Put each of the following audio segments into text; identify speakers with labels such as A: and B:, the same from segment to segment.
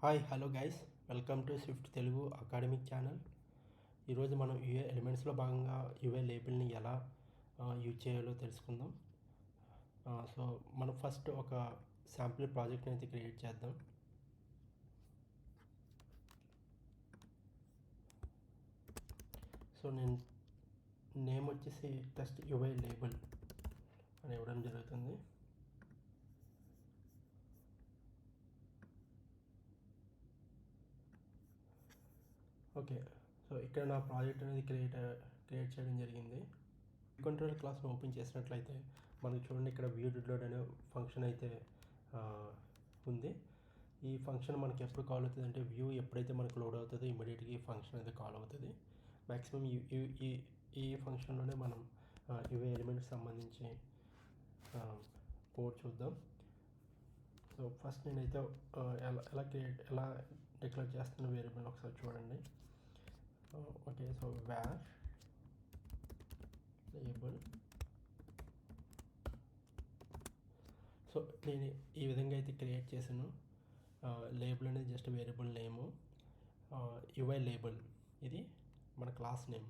A: Hi hello guys, welcome to Swift Telugu academic channel. ఈరోజు మనం UA ఎలిమెంట్స్లో భాగంగా యూఏ లేబుల్ని ఎలా యూజ్ చేయాలో తెలుసుకుందాం. సో మనం ఫస్ట్ ఒక శాంపుల్ ప్రాజెక్ట్ని అయితే క్రియేట్ చేద్దాం. సో నేను నేమ్ వచ్చేసి టెస్ట్ యూఐ లేబుల్ అని ఇవ్వడం జరుగుతుంది. ఓకే, సో ఇక్కడ నా ప్రాజెక్ట్ అనేది క్రియేట్ చేయడం జరిగింది. కంట్రోల్ క్లాస్ని ఓపెన్ చేసినట్లయితే మనకు చూడండి, ఇక్కడ వ్యూ లోడ్ అనే ఫంక్షన్ అయితే ఉంది. ఈ ఫంక్షన్ మనకి ఎప్పుడు కాల్ అవుతుంది అంటే వ్యూ ఎప్పుడైతే మనకు లోడ్ అవుతుందో ఇమీడియట్గా ఈ ఫంక్షన్ అయితే కాల్ అవుతుంది. మ్యాక్సిమం ఈ ఫంక్షన్లోనే మనం ఇవే ఎలిమెంట్స్ సంబంధించి కోడ్ చూద్దాం. సో ఫస్ట్ నేనైతే ఎలా డిక్లేర్ చేస్తున్న వేరియబుల్ ఒకసారి చూడండి. Okay, so where label. So నేను ఈ విధంగా అయితే క్రియేట్ చేశాను. లేబుల్ అనేది జస్ట్ వేరియబుల్ నేము. యుఐ లేబుల్ ఇది మన క్లాస్ నేమ్.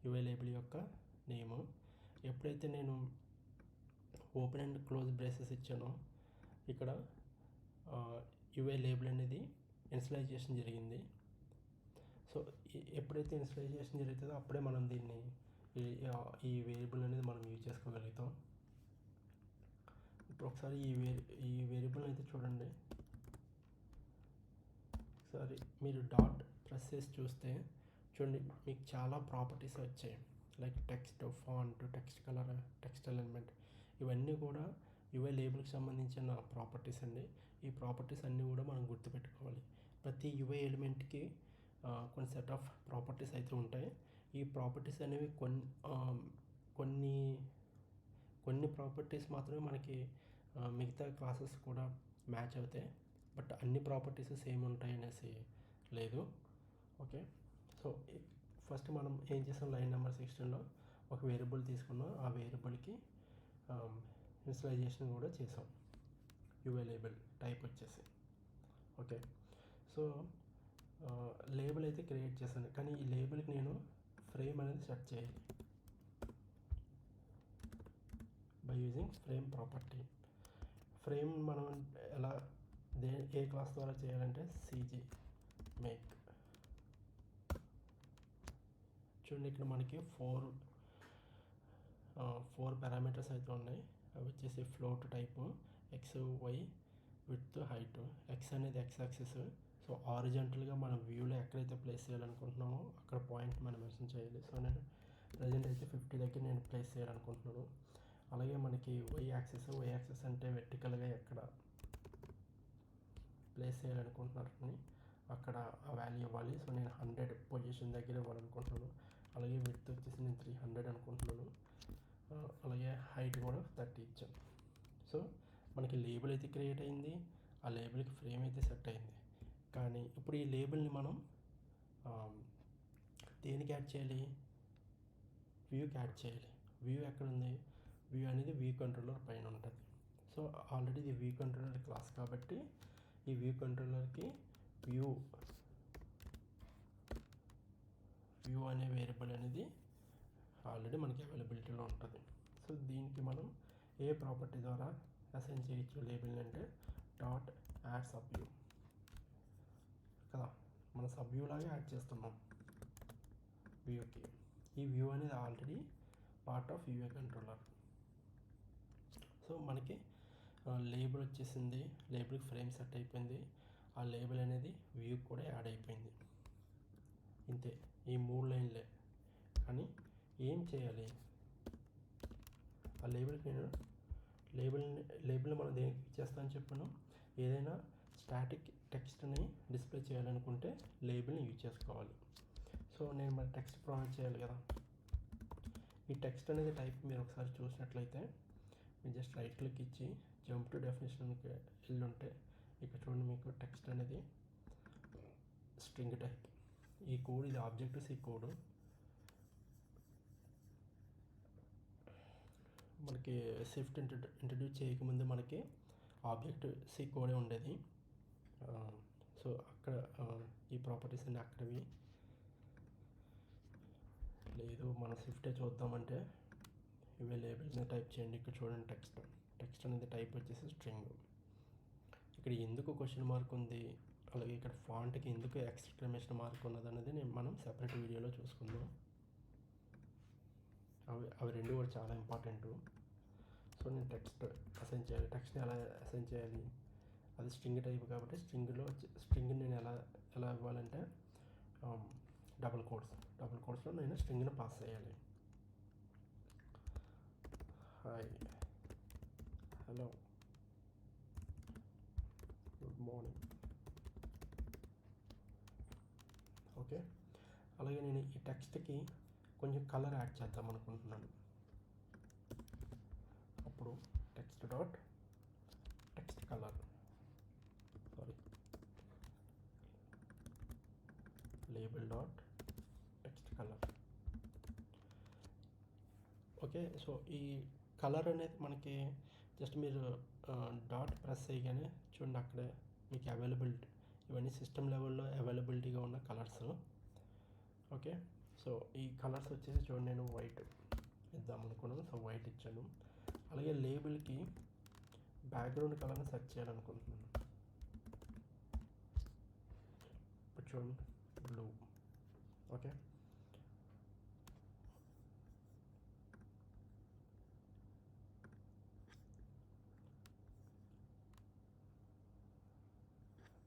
A: యుఐ లేబుల్ యొక్క నేము. ఎప్పుడైతే నేను ఓపెన్ అండ్ క్లోజ్ బ్రేసెస్ ఇచ్చానో ఇక్కడ యుఐ లేబుల్ అనేది ఇనిషియలైజేషన్ జరిగింది. సో ఎప్పుడైతే ఇనిషియలైజేషన్ జరుగుతుందో అప్పుడే మనం దీన్ని ఈ వేరియబుల్ అనేది మనం యూజ్ చేసుకోగలుగుతాం. ఇప్పుడు ఒకసారి ఈ వేరియబుల్ అయితే చూడండి. ఒకసారి మీరు డాట్ ప్రెస్ చేసి చూస్తే చూడండి, మీకు చాలా ప్రాపర్టీస్ వచ్చాయి. Like text, font, text colour, text element, ఇవన్నీ కూడా యుఐ లేబుల్కి సంబంధించిన ప్రాపర్టీస్ అండి. ఈ ప్రాపర్టీస్ అన్నీ కూడా మనం గుర్తుపెట్టుకోవాలి. ప్రతి యుఐ ఎలిమెంట్కి కొన్ని సెట్ ఆఫ్ ప్రాపర్టీస్ అయితే ఉంటాయి. ఈ ప్రాపర్టీస్ అనేవి కొన్ని ప్రాపర్టీస్ మాత్రమే మనకి మిగతా క్లాసెస్ కూడా మ్యాచ్ అవుతాయి. బట్ అన్ని ప్రాపర్టీస్ సేమ్ ఉంటాయి అనేసి లేదు. ఓకే, సో ఫస్ట్ మనం ఏం చేసాం, లైన్ నెంబర్ 16లో ఒక వేరియబుల్ తీసుకున్నాం. ఆ వేరియబుల్కి ఇనిషియలైజేషన్ కూడా చేసాం. యుఐ లేబుల్ టైప్ వచ్చేసి. ఓకే, సో లేబుల్ అయితే క్రియేట్ చేశాను, కానీ ఈ లేబుల్కి నేను ఫ్రేమ్ అనేది సెట్ చేయాలి by using frame property. Frame మనం ఎలా ఏ క్లాస్ ద్వారా చేయాలంటే CG మేక్. చూడండి, ఇక్కడ మనకి ఫోర్ పారామీటర్స్ అయితే ఉన్నాయి. అవి వచ్చేసి float type, x, y, width, height. X అనేది ఎక్స్ యాక్సిస్. సో హారిజాంటల్గా మనం వ్యూలో ఎక్కడైతే ప్లేస్ చేయాలనుకుంటున్నామో అక్కడ పాయింట్ మనం మెన్షన్ చేయాలి. సో నేను ప్రజెంట్ అయితే 50 దగ్గర నేను ప్లేస్ చేయాలనుకుంటున్నాను. అలాగే మనకి వై యాక్సిస్ అంటే వెర్టికల్గా ఎక్కడ ప్లేస్ చేయాలనుకుంటున్నారని అక్కడ ఆ వాల్యూ ఇవ్వాలి. సో నేను 100 పొజిషన్ దగ్గర ఇవ్వాలనుకుంటున్నాను. అలాగే విడ్త్ వచ్చేసి నేను 300 అనుకుంటున్నాను. అలాగే హైట్ కూడా 30 ఇచ్చాను. సో మనకి లేబుల్ అయితే క్రియేట్ అయింది, ఆ లేబుల్కి ఫ్రేమ్ అయితే సెట్ అయింది. కానీ ఇప్పుడు ఈ లేబుల్ని మనం దేనికి యాడ్ చేయాలి? వ్యూకి యాడ్ చేయాలి. వ్యూ ఎక్కడ ఉంది? వ్యూ అనేది వ్యూ కంట్రోలర్ పైన ఉంటుంది. సో ఆల్రెడీ ఇది వ్యూ కంట్రోలర్ క్లాస్ కాబట్టి ఈ వ్యూ కంట్రోలర్కి వ్యూ అనే వేరియబుల్ అనేది ఆల్రెడీ మనకి అవైలబిలిటీలో ఉంటుంది. సో దీనికి మనం ఏ ప్రాపర్టీ ద్వారా అసైన్ చేయొచ్చు లేబుల్ అంటే డాట్ యాడ్ సబ్ వ్యూ కదా. మన సబ్ వ్యూ లాగా యాడ్ చేస్తున్నాం వ్యూకి. ఈ వ్యూ అనేది already part of UI controller. So మనకి లేబుల్ వచ్చేసింది, లేబుల్కి ఫ్రేమ్ సెట్ అయిపోయింది, ఆ లేబుల్ అనేది వ్యూకి కూడా యాడ్ అయిపోయింది. ఇంతే, ఈ 3 లైన్లే. కానీ ఏం చేయాలి? ఆ లేబుల్కి నేను లేబుల్ మనం దేనికి చేస్తామని చెప్పాను, ఏదైనా స్టాటిక్ టెక్స్ట్ని డిస్ప్లే చేయాలనుకుంటే లేబుల్ని యూజ్ చేసుకోవాలి. సో నేను మరి టెక్స్ట్ ప్రొవైడ్ చేయాలి కదా. ఈ టెక్స్ట్ అనేది టైప్ మీరు ఒకసారి చూసినట్లయితే మీరు జస్ట్ రైట్ క్లిక్ ఇచ్చి జంప్ టు డెఫినేషన్కి వెళ్ళుంటే ఇక్కడ చూడండి, మీకు టెక్స్ట్ అనేది స్ట్రింగ్ టైప్. ఈ కోడ్ ఇది ఆబ్జెక్టివ్ సి కోడ్. మనకి స్విఫ్ట్ ఇంట్రడ్యూస్ చేయకముందు మనకి ఆబ్జెక్టివ్ సి కోడే ఉండేది. సో అక్కడ ఈ ప్రాపర్టీస్ అన్నీ అక్కడవి. లేదు మనం స్విఫ్టే చూద్దామంటే UILabel మీద టైప్ చేయండి. ఇక్కడ చూడండి టెక్స్ట్ అనేది టైప్ వచ్చేసి స్ట్రింగ్. ఇక్కడ ఎందుకు క్వశ్చన్ మార్క్ ఉంది, అలాగే ఇక్కడ ఫాంట్కి ఎందుకు ఎక్స్క్లమేషన్ మార్క్ ఉన్నది అనేది మనం సెపరేట్ వీడియోలో చూసుకుందాం. అవి రెండు కూడా చాలా ఇంపార్టెంట్. సో నేను టెక్స్ట్ అసైన్ చేయాలి. టెక్స్ట్ని ఎలా అసైన్ చేయాలి, అది స్ట్రింగ్ టైప్ కాబట్టి స్ట్రింగ్ని నేను ఎలా ఇవ్వాలంటే డబుల్ కోట్స్లో నేను స్ట్రింగ్ని పాస్ చేయాలి. Hi, hello, good morning. Okay, అలాగే నేను ఈ టెక్స్ట్కి కొంచెం కలర్ యాడ్ చేద్దాం అనుకుంటున్నాను. అప్పుడు text colour, label dot text color. Okay, so ఈ కలర్ అనేది మనకి జస్ట్ మీరు డాట్ ప్రెస్ చేయగానే చూడండి అక్కడే మీకు అవైలబిలిటీ, ఇవన్నీ సిస్టమ్ లెవెల్లో అవైలబిలిటీగా ఉన్న కలర్స్. ఓకే, సో ఈ కలర్స్ వచ్చేసి చూడండి, నేను వైట్ ఇద్దాం అనుకున్నాను, సో వైట్ ఇచ్చాను. అలాగే లేబుల్కి బ్యాక్గ్రౌండ్ కలర్ని సెర్చ్ చేయాలనుకుంటున్నాను. ఇప్పుడు చూడండి, బ్లూ. ఓకే,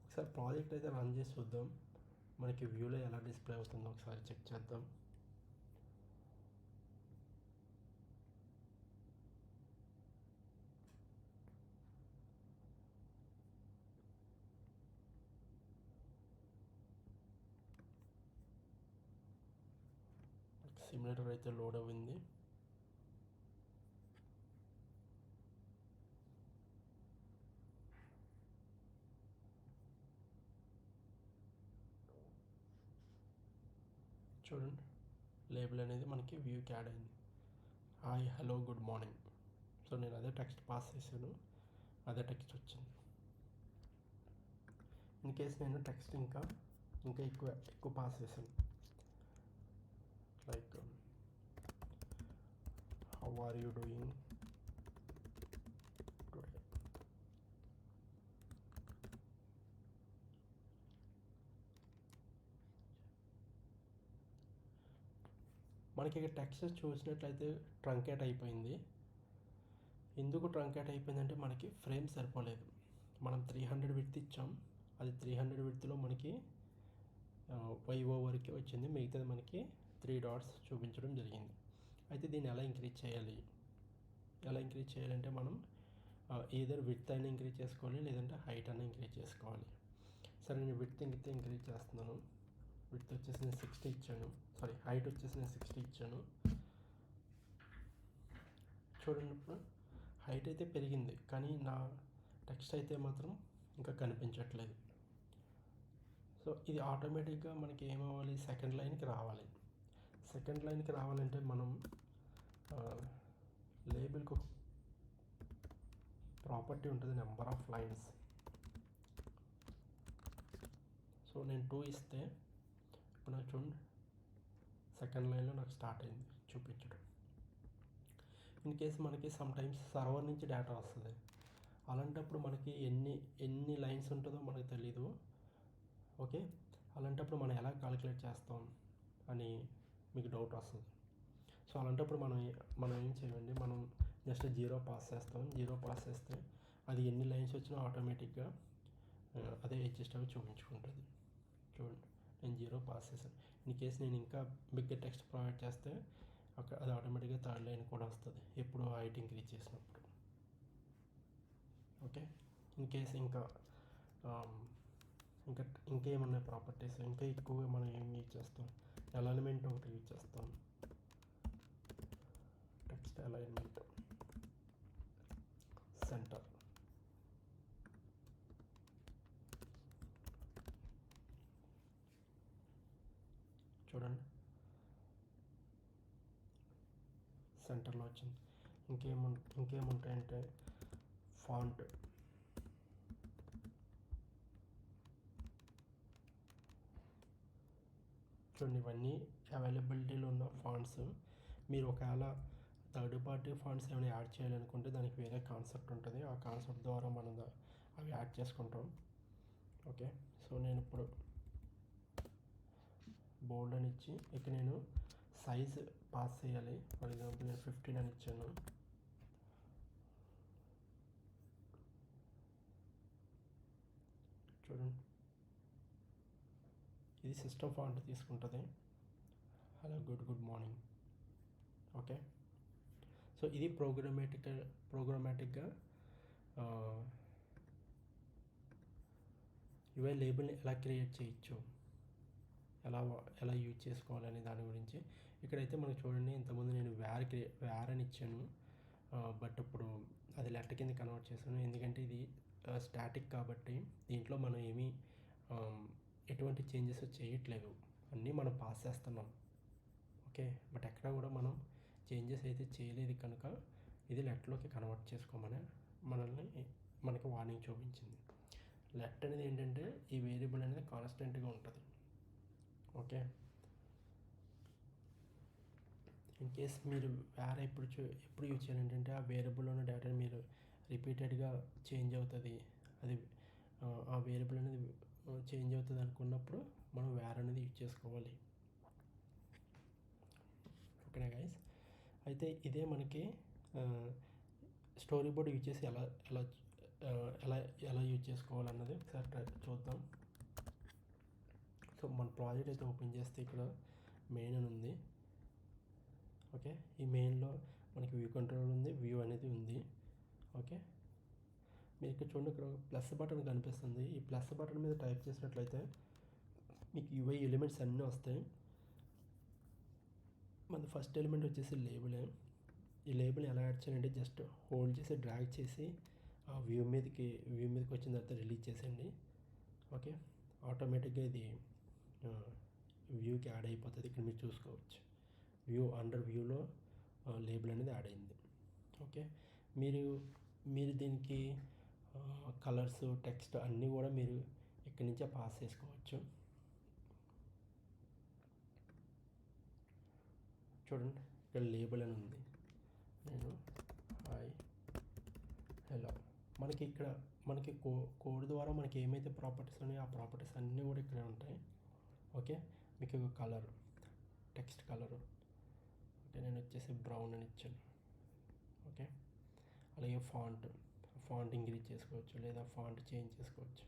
A: ఒకసారి ప్రాజెక్ట్ అయితే రన్ చేసి చూద్దాం, మనకి వ్యూలో ఎలా డిస్ప్లే అవుతుందో ఒకసారి చెక్ చేద్దాం. సిమ్యులేటర్ అయితే లోడ్ అయింది. చూడండి, లేబుల్ అనేది మనకి వ్యూకి యాడ్ అయింది. Hi, hello, good morning. So నేను అదే టెక్స్ట్ పాస్ చేశాను, అదే టెక్స్ట్ వచ్చింది. ఇన్ కేస్ నేను టెక్స్ట్ ఇంకా ఎక్కువ పాస్ చేశాను, like how are you doing today. మనకి ఇక్కడ టెక్స్ట్ చూసినట్లయితే ట్రంకేట్ అయిపోయింది. ఎందుకు ట్రంకేట్ అయిపోయిందంటే మనకి ఫ్రేమ్ సరిపోలేదు. మనం 300 విడ్త్ ఇచ్చాం, అది 300 విడ్త్లో మనకి వైవో వరకు వచ్చింది, మిగతాది మనకి 3 డాట్స్ చూపించడం జరిగింది. అయితే దీన్ని ఎలా ఇంక్రీజ్ చేయాలంటే మనం ఏదర్ విడ్త్ అయినా ఇంక్రీజ్ చేసుకోవాలి, లేదంటే హైట్ అయినా ఇంక్రీజ్ చేసుకోవాలి. సరే, నేను విడ్త్ ఇంక్రీజ్ చేస్తున్నాను. విడ్త్ వచ్చేసి నేను 60 ఇచ్చాను, హైట్ వచ్చేసి నేను 60 ఇచ్చాను. చూడండి, ఇప్పుడు హైట్ అయితే పెరిగింది, కానీ నా టెక్స్ట్ అయితే మాత్రం ఇంకా కనిపించట్లేదు. సో ఇది ఆటోమేటిక్గా మనకి ఏమవ్వాలి, సెకండ్ లైన్కి రావాలి. సెకండ్ లైన్కి రావాలంటే మనం లేబుల్కి ఒక ప్రాపర్టీ ఉంటుంది, నెంబర్ ఆఫ్ లైన్స్. సో నేను 2 ఇస్తే ఇప్పుడు నాకు చూడండి, సెకండ్ లైన్లో నాకు స్టార్ట్ అయింది చూపించడం. ఇన్ కేసు మనకి సమ్టైమ్స్ సర్వర్ నుంచి డేటా వస్తుంది, అలాంటప్పుడు మనకి ఎన్ని లైన్స్ ఉంటుందో మనకు తెలీదు. ఓకే, అలాంటప్పుడు మనం ఎలా కాలిక్యులేట్ చేస్తాం అని మీకు డౌట్ వస్తుంది. సో అలాంటప్పుడు మనం ఏం చేయండి, మనం జస్ట్ 0 పాస్ చేస్తాం. 0 పాస్ చేస్తే అది ఎన్ని లైన్స్ వచ్చినా ఆటోమేటిక్గా అదే అడ్జస్ట్ అవి చూపించుకుంటుంది. చూడండి, నేను 0 పాస్ చేశాను. ఇన్ కేసు నేను ఇంకా బిగ్ టెక్స్ట్ ప్రొవైడ్ చేస్తే అది ఆటోమేటిక్గా థర్డ్ లైన్ కూడా వస్తుంది, ఎప్పుడు హైట్ ఇంక్రీజ్ చేసినప్పుడు. ఓకే, ఇన్ కేసు ఇంకేమున్నాయి ప్రాపర్టీస్, ఇంకా ఎక్కువగా మనం ఏం యూజ్ చేస్తాం, అలైన్మెంట్ ఒకటి యూజ్ చేస్తాం. Text alignment, centre. చూడండి, సెంటర్లో వచ్చింది. ఇంకేముంటాయంటే ఫాంట్. చూడండి, ఇవన్నీ అవైలబిలిటీలో ఉన్న ఫాంట్స్. మీరు ఒకవేళ థర్డ్ పార్టీ ఫాంట్స్ ఏమైనా యాడ్ చేయాలనుకుంటే దానికి వేరే కాన్సెప్ట్ ఉంటుంది. ఆ కాన్సెప్ట్ ద్వారా మనం అవి యాడ్ చేసుకుంటాం. ఓకే, సో నేను ఇప్పుడు బోల్డ్ అని ఇచ్చి ఇక్కడ నేను సైజ్ పాస్ చేయాలి. ఫర్ ఎగ్జాంపుల్ నేను 15 అని ఇచ్చాను. చూడండి, ఇది సిస్టమ్ ఫాంట్ తీసుకుంటుంది. Hello, good morning. Okay, so ఇది ప్రోగ్రామాటిక్గా UILabelని ఎలా క్రియేట్ చేయొచ్చు, ఎలా యూజ్ చేసుకోవాలనే దాని గురించి. ఇక్కడైతే మనకు చూడండి, ఇంతకుముందు నేను వ్యార్ అని ఇచ్చాను, బట్ ఇప్పుడు అది లెటర్ కింద కన్వర్ట్ చేశాను. ఎందుకంటే ఇది స్టాటిక్ కాబట్టి దీంట్లో మనం ఏమీ ఎటువంటి చేంజెస్ చేయట్లేదు, అన్నీ మనం పాస్ చేస్తున్నాం. ఓకే, బట్ ఎక్కడ కూడా మనం చేంజెస్ అయితే చేయలేదు కనుక ఇది లెటర్లోకి కన్వర్ట్ చేసుకోమని మనకి వార్నింగ్ చూపించింది. లెట్ అనేది ఏంటంటే ఈ వేరియబుల్ అనేది కాన్స్టెంట్గా ఉంటుంది. ఓకే, ఇన్ కేస్ మీరు వేరే ఎప్పుడు యూజ్ చేయాలి ఏంటంటే ఆ వేరియబుల్లో ఉన్న డేటాని మీరు రిపీటెడ్గా చేంజ్ అవుతుంది, అది ఆ వేరియబుల్ అనేది చేంజ్ అవుతుంది అనుకున్నప్పుడు మనం వేర్ అనేది యూజ్ చేసుకోవాలి. ఓకేనా గైస్? అయితే ఇదే మనకి స్టోరీ బోర్డ్ యూజ్ చేసి ఎలా యూజ్ చేసుకోవాలన్నది ఒకసారి చూద్దాం. సో మన ప్రాజెక్ట్ అయితే ఓపెన్ చేస్తే ఇక్కడ మెయిన్ అని ఉంది. ఓకే, ఈ మెయిన్లో మనకి వ్యూ కంట్రోల్ ఉంది, వ్యూ అనేది ఉంది. ఓకే, మీరు ఇక్కడ చూడండి, ఇక్కడ ప్లస్ బటన్ కనిపిస్తుంది. ఈ ప్లస్ బటన్ మీద టైప్ చేసినట్లయితే మీకు UI ఎలిమెంట్స్ అన్నీ వస్తాయి. మన ఫస్ట్ ఎలిమెంట్ వచ్చేసి లేబులే. ఈ లేబుల్ ఎలా యాడ్ చేయాలంటే జస్ట్ హోల్డ్ చేసి డ్రాగ్ చేసి వ్యూ మీదకి వచ్చిన తర్వాత రిలీజ్ చేసేయండి. ఓకే, ఆటోమేటిక్గా ఇది వ్యూకి యాడ్ అయిపోతుంది. ఇక్కడ మీరు చూసుకోవచ్చు, వ్యూలో లేబుల్ అనేది యాడ్ అయింది. ఓకే, మీరు దీనికి కలర్స్, టెక్స్ట్ అన్నీ కూడా మీరు ఇక్కడి నుంచే పాస్ చేసుకోవచ్చు. చూడండి, ఇక్కడ లేబుల్ అని ఉంది. నేను హాయ్ హలో, మనకి కోడ్ ద్వారా మనకి ఏమైతే ప్రాపర్టీస్ ఉన్నాయో ఆ ప్రాపర్టీస్ అన్నీ కూడా ఇక్కడే ఉంటాయి. ఓకే, మీకు కలర్, టెక్స్ట్ కలరు, ఓకే, నేను వచ్చేసి బ్రౌన్ అని ఇచ్చాను. ఓకే, అలాగే ఫాంట్ ఇంక్రీజ్ చేసుకోవచ్చు లేదా ఫాంట్ చేంజ్ చేసుకోవచ్చు.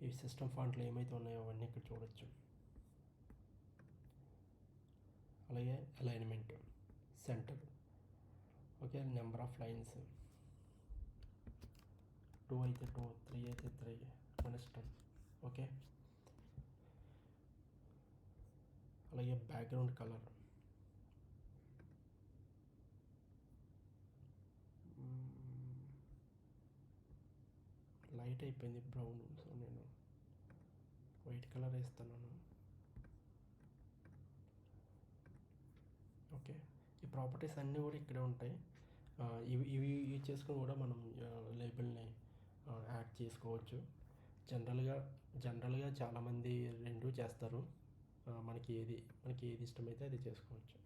A: ఈ సిస్టమ్ ఫాంట్లు ఏమైతే ఉన్నాయో అవన్నీ ఇక్కడ చూడొచ్చు. అలాగే alignment, centre, okay, number of lines 2 అయితే 2, 3 అయితే 3, మన ఇష్టం. ఓకే, అలాగే బ్యాక్గ్రౌండ్ కలర్, లైట్ అయిపోయింది బ్రౌన్, సో నేను వైట్ కలర్ వేస్తున్నాను. ఓకే, ఈ ప్రాపర్టీస్ అన్నీ కూడా ఇక్కడే ఉంటాయి. ఇవి యూజ్ చేసుకొని కూడా మనం లేబుల్ని యాడ్ చేసుకోవచ్చు. జనరల్గా చాలామంది రెండూ చేస్తారు. మనకి ఏది ఇష్టమైతే అది చేసుకోవచ్చు.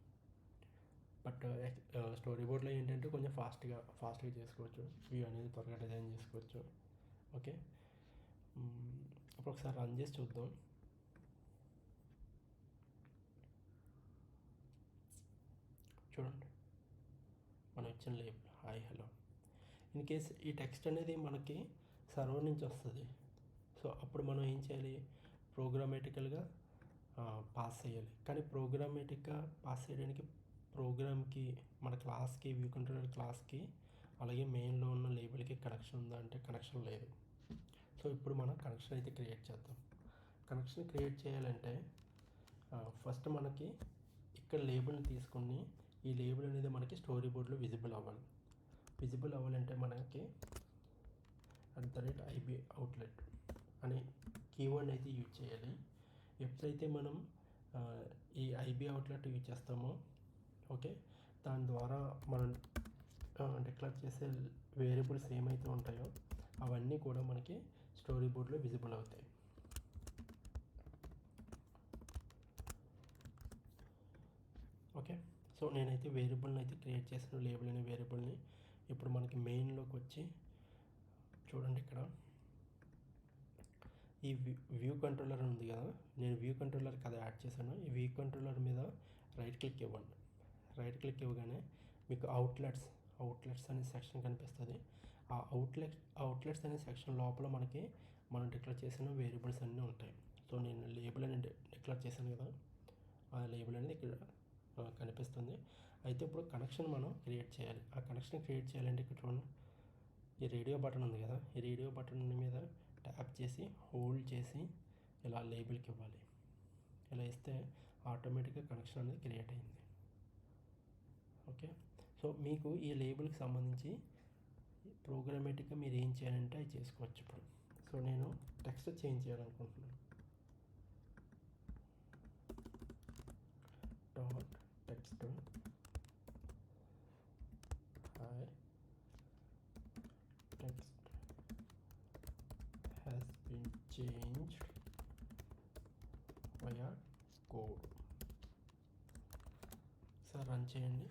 A: బట్ స్టోరీ బోర్డ్లో ఏంటంటే కొంచెం ఫాస్ట్గా చేసుకోవచ్చు, వ్యూ అనేది త్వరగా డిజైన్ చేసుకోవచ్చు. ఓకే, ఇప్పుడు ఒకసారి రన్ చేసి చూద్దాం. చూడండి, మనం ఇచ్చిన label hi hello. In case ఈ టెక్స్ట్ అనేది మనకి సర్వర్ నుంచి వస్తుంది. సో అప్పుడు మనం ఏం చేయాలి, ప్రోగ్రామేటికల్గా పాస్ చేయాలి. కానీ ప్రోగ్రామేటిక్గా పాస్ చేయడానికి ప్రోగ్రామ్కి, మన క్లాస్కి, వ్యూ కంట్రోలర్ క్లాస్కి, అలాగే మెయిన్లో ఉన్న లేబుల్కి కనెక్షన్ ఉందా అంటే కనెక్షన్ లేదు. సో ఇప్పుడు మనం కనెక్షన్ అయితే క్రియేట్ చేద్దాం. కనెక్షన్ క్రియేట్ చేయాలంటే ఫస్ట్ మనకి ఇక్కడ లేబుల్ని తీసుకుని ఈ లేబుల్ అనేది మనకి స్టోరీ బోర్డ్లో విజిబుల్ అవ్వాలంటే మనకి @IBOutlet అనే కీవర్డ్ అయితే యూజ్ చేయాలి. ఎప్పుడైతే మనం ఈ IBOutlet యూజ్ చేస్తామో, ఓకే, దాని ద్వారా మనం డిక్లేర్ చేసే వేరియబుల్స్ ఏమైతే ఉంటాయో అవన్నీ కూడా మనకి స్టోరీ బోర్డ్లో విజిబుల్ అవుతాయి. సో నేనైతే వేరియబుల్ని అయితే క్రియేట్ చేసిన లేబుల్ అనే వేరియబుల్ని. ఇప్పుడు మనకి మెయిన్లోకి వచ్చి చూడండి, ఇక్కడ ఈ వ్యూ కంట్రోలర్ ఉంది కదా, నేను వ్యూ కంట్రోలర్ కదా యాడ్ చేశాను. ఈ వ్యూ కంట్రోలర్ మీద రైట్ క్లిక్ ఇవ్వండి. రైట్ క్లిక్ ఇవ్వగానే మీకు అవుట్లెట్స్ అనే సెక్షన్ కనిపిస్తుంది. ఆ అవుట్లెట్స్ అనే సెక్షన్ లోపల మనం డిక్లేర్ చేసిన వేరియబుల్స్ అన్నీ ఉంటాయి. సో నేను లేబుల్ అని డిక్లేర్ చేశాను కదా, ఆ లేబుల్ అనేది ఇక్కడ కనిపిస్తుంది. అయితే ఇప్పుడు కనెక్షన్ మనం క్రియేట్ చేయాలి. ఆ కనెక్షన్ క్రియేట్ చేయాలంటే ఇక్కడ చూడండి, ఈ రేడియో బటన్ ఉంది కదా, ఈ రేడియో బటన్ మీద ట్యాప్ చేసి హోల్డ్ చేసి ఇలా లేబుల్కి ఇవ్వాలి. ఇలా ఇస్తే ఆటోమేటిక్గా కనెక్షన్ అనేది క్రియేట్ అయింది. ఓకే, సో మీకు ఈ లేబుల్కి సంబంధించి ప్రోగ్రామేటిక్గా మీరు ఏం చేయాలంటే అది చేసుకోవచ్చు. ఇప్పుడు సో నేను టెక్స్ట్ చేంజ్ చేయాలనుకుంటున్నాను. Dot text hi text has been changed via code. Sir run చేయండి.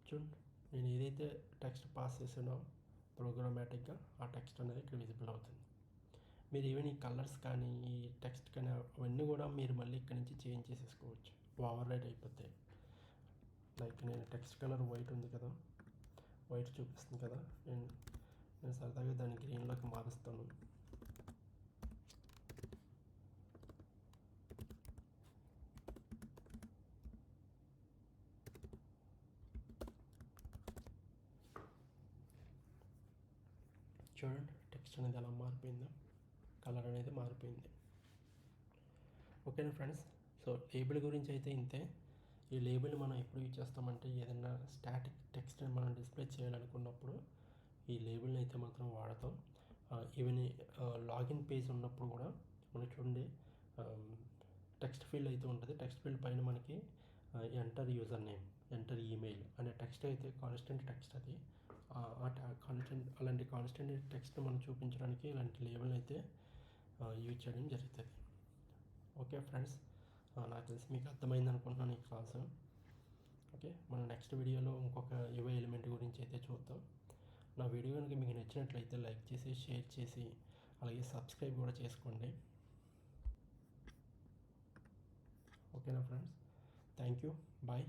A: చూడండి, నేను ఏదైతే టెక్స్ట్ పాస్ చేసానో ప్రోగ్రామాటిక్గా ఆ టెక్స్ట్ అనేది ఇక్కడ విజిబుల్ అవుతుంది. మీరు ఈవెన్ ఈ కలర్స్ కానీ ఈ టెక్స్ట్ కానీ అవన్నీ కూడా మీరు మళ్ళీ ఇక్కడ నుంచి చేంజ్ చేసేసుకోవచ్చు. ఓవర్ రైట్ అయిపోతాయి. లైక్ నేను టెక్స్ట్ కలర్ వైట్ ఉంది కదా, వైట్ చూపిస్తుంది కదా, నేను సరదాగా దాన్ని గ్రీన్లోకి మారుస్తాను. చూడండి, టెక్స్ట్ అనేది ఎలా మారిపోయిందో, కలర్ అనేది మారిపోయింది. ఓకేనా ఫ్రెండ్స్, సో లేబుల్ గురించి అయితే ఇంతే. ఈ లేబుల్ మనం ఎప్పుడు యూజ్ చేస్తామంటే ఏదైనా స్టాటిక్ టెక్స్ట్ని మనం డిస్ప్లే చేయాలనుకున్నప్పుడు ఈ లేబుల్ని అయితే మాత్రం వాడతాం. ఈవెన్ లాగిన్ పేజ్ ఉన్నప్పుడు కూడా మనం చూడండి, టెక్స్ట్ ఫీల్డ్ అయితే ఉంటుంది. టెక్స్ట్ ఫీల్డ్ పైన మనకి enter user name, enter email అనే టెక్స్ట్ అయితే కాన్స్టెంట్ టెక్స్ట్ అది. అలాంటి కాన్స్టెంట్ టెక్స్ట్ మనం చూపించడానికి ఇలాంటి లేబుల్ని అయితే యూజ్ చేయడం జరుగుతుంది. ఓకే ఫ్రెండ్స్, నాకు తెలిసి మీకు అర్థమైంది అనుకుంటున్నాను ఈ క్లాసు. ఓకే, మనం నెక్స్ట్ వీడియోలో ఇంకొక UI ఎలిమెంట్ గురించి అయితే చూద్దాం. నా వీడియో కనుక మీకు నచ్చినట్లయితే లైక్ చేసి, షేర్ చేసి, అలాగే సబ్స్క్రైబ్ కూడా చేసుకోండి. ఓకేనా ఫ్రెండ్స్, థ్యాంక్ యూ, బాయ్.